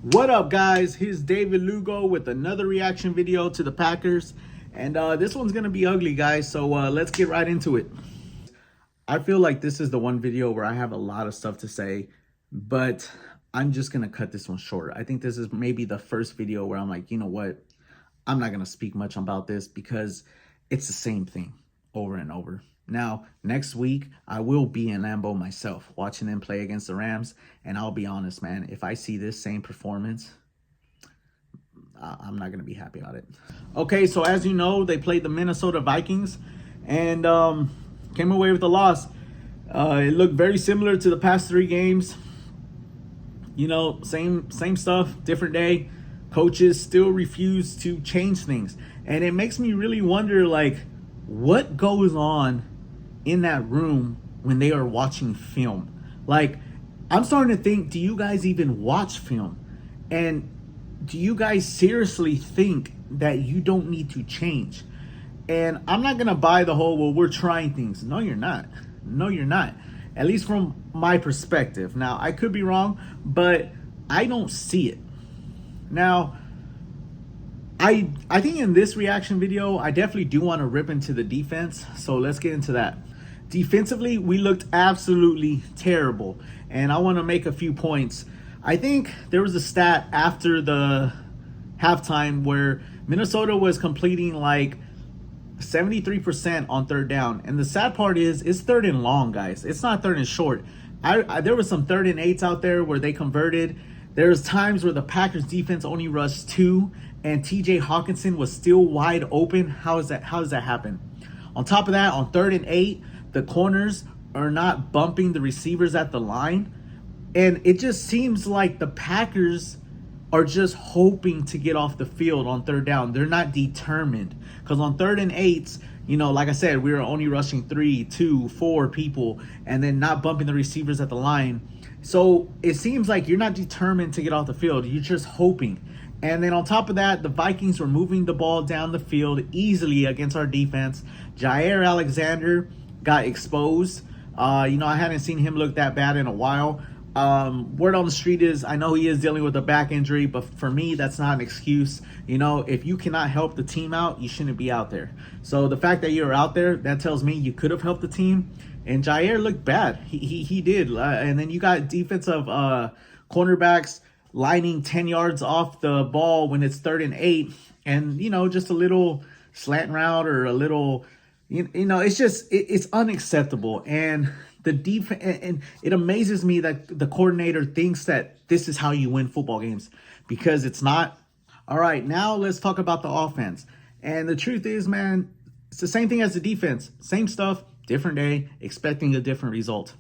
What up, guys? Here's David Lugo with another reaction video to the Packers. And this one's going to be ugly, guys. So let's get right into it. I feel like this is the one video where I have a lot of stuff to say, but I'm just going to cut this one short. I think this is maybe the first video where I'm like, you know what? I'm not going to speak much about this because it's the same thing over and over. Now, next week, I will be in Lambeau myself, watching them play against the Rams. And I'll be honest, man, if I see this same performance, I'm not going to be happy about it. Okay, so as you know, they played the Minnesota Vikings and came away with a loss. It looked very similar to the past three games. You know, same stuff, different day. Coaches still refuse to change things. And it makes me really wonder, like, what goes on in that room when they are watching film? Like, I'm starting to think, do you guys even watch film? And do you guys seriously think that you don't need to change? And I'm not going to buy the whole, well, we're trying things. No, you're not. No, you're not. At least from my perspective. Now, I could be wrong, but I don't see it. Now, I think in this reaction video, I definitely do want to rip into the defense. So let's get into that. Defensively, we looked absolutely terrible. And I want to make a few points. I think there was a stat after the halftime where Minnesota was completing like 73% on third down. And the sad part is it's third and long, guys. It's not third and short. There was some third and eights out there where they converted. There's times where the Packers defense only rushed 2 and TJ Hawkinson was still wide open. How does that happen? On top of that, on 3rd and 8, the corners are not bumping the receivers at the line. And it just seems like the Packers are just hoping to get off the field on third down. They're not determined. Because on 3rd and 8s, you know, like I said, we were only rushing 3, 2, 4 people and then not bumping the receivers at the line. So it seems like you're not determined to get off the field. You're just hoping. And then on top of that, the Vikings were moving the ball down the field easily against our defense. Jair Alexander got exposed. You know, I hadn't seen him look that bad in a while. Word on the street is I know he is dealing with a back injury, but for me, that's not an excuse. You know, if you cannot help the team out, you shouldn't be out there. So the fact that you're out there, that tells me you could have helped the team. And Jair looked bad. He did. And then you got defensive cornerbacks lining 10 yards off the ball when it's 3rd and 8. And, you know, just a little slant route or a little, you know, it's just, it's unacceptable. And the defense, and it amazes me that the coordinator thinks that this is how you win football games, because it's not. All right, now let's talk about the offense. And the truth is, man, it's the same thing as the defense. Same stuff, different day, expecting a different result.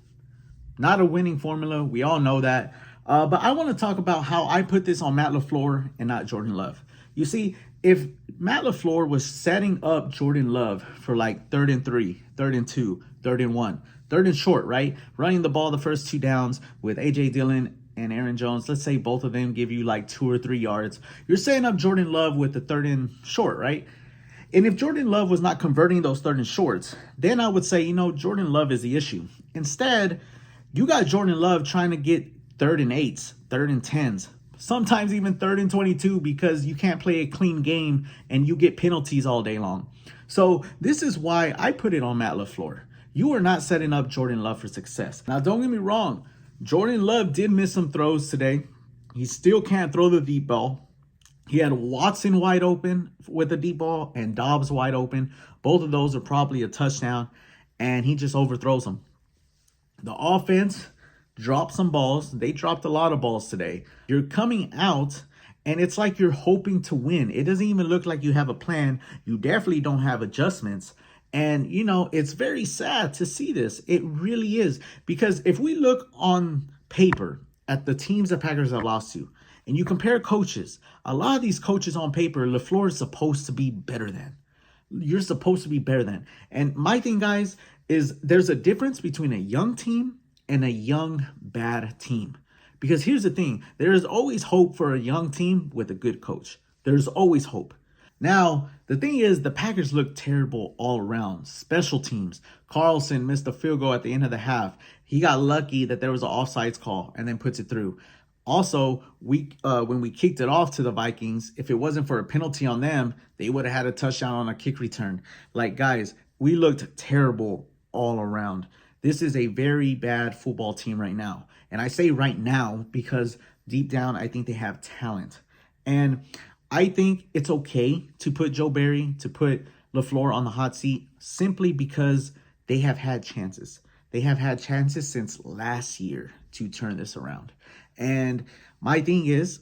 Not a winning formula. We all know that. But I want to talk about how I put this on Matt LaFleur and not Jordan Love. You see, if Matt LaFleur was setting up Jordan Love for like 3rd and 3, 3rd and 2, 3rd and 1, 3rd and short, right? Running the ball the first 2 downs with A.J. Dillon and Aaron Jones. Let's say both of them give you like 2 or 3 yards. You're setting up Jordan Love with the 3rd and short, right? And if Jordan Love was not converting those 3rd and shorts, then I would say, you know, Jordan Love is the issue. Instead, you got Jordan Love trying to get 3rd and 8s, 3rd and 10s, sometimes even 3rd and 22 because you can't play a clean game and you get penalties all day long. So this is why I put it on Matt LaFleur. You are not setting up Jordan Love for success. Now, don't get me wrong. Jordan Love did miss some throws today. He still can't throw the deep ball. He had Watson wide open with the deep ball and Dobbs wide open. Both of those are probably a touchdown, and he just overthrows them. The offense dropped some balls. They dropped a lot of balls today. You're coming out, and it's like you're hoping to win. It doesn't even look like you have a plan. You definitely don't have adjustments. And, you know, it's very sad to see this. It really is. Because if we look on paper at the teams the Packers have lost to, and you compare coaches, a lot of these coaches on paper, LaFleur is supposed to be better than. You're supposed to be better than. And my thing, guys, is there's a difference between a young team and a young, bad team. Because here's the thing. There is always hope for a young team with a good coach. There's always hope. Now, the thing is, the Packers look terrible all around. Special teams. Carlson missed a field goal at the end of the half. He got lucky that there was an offsides call and then puts it through. Also, when we kicked it off to the Vikings, if it wasn't for a penalty on them, they would have had a touchdown on a kick return. Like, guys, we looked terrible all around. This is a very bad football team right now. And I say right now because deep down, I think they have talent. And I think it's okay to put Joe Barry, to put LaFleur on the hot seat simply because they have had chances. They have had chances since last year to turn this around. And my thing is,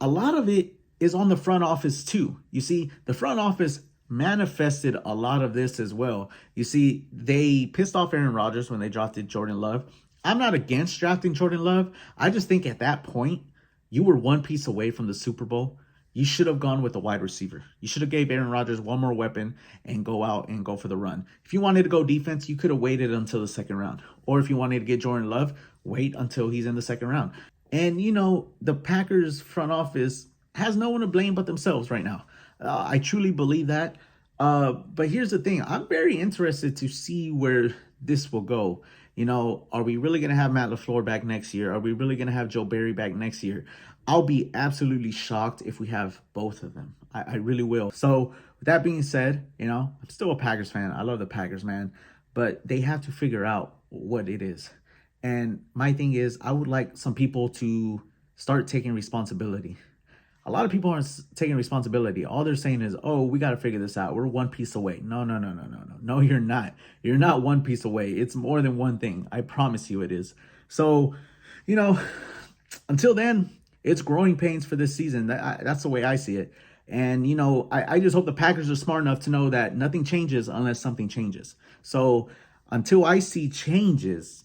a lot of it is on the front office too. You see, the front office manifested a lot of this as well. You see, they pissed off Aaron Rodgers when they drafted Jordan Love. I'm not against drafting Jordan Love. I just think at that point, you were one piece away from the Super Bowl. You should have gone with a wide receiver. You should have gave Aaron Rodgers one more weapon and go out and go for the run. If you wanted to go defense, you could have waited until the second round. Or if you wanted to get Jordan Love, wait until he's in the second round. And, the Packers front office has no one to blame but themselves right now. I truly believe that. But here's the thing. I'm very interested to see where this will go. Are we really going to have Matt LaFleur back next year? Are we really going to have Joe Barry back next year? I'll be absolutely shocked if we have both of them. I really will. So with that being said, I'm still a Packers fan. I love the Packers, man. But they have to figure out what it is. And my thing is, I would like some people to start taking responsibility. A lot of people aren't taking responsibility. All they're saying is, oh, we got to figure this out. We're one piece away. No, no, no, no, no, no. No, you're not. You're not one piece away. It's more than one thing. I promise you it is. So, until then, it's growing pains for this season. That's the way I see it. And, I just hope the Packers are smart enough to know that nothing changes unless something changes. So until I see changes,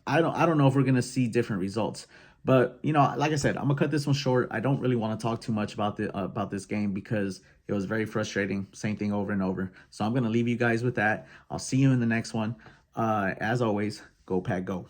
I don't know if we're gonna see different results. But like I said, I'm gonna cut this one short. I don't really want to talk too much about this game because it was very frustrating. Same thing over and over. So I'm gonna leave you guys with that. I'll see you in the next one. As always, go Pack Go.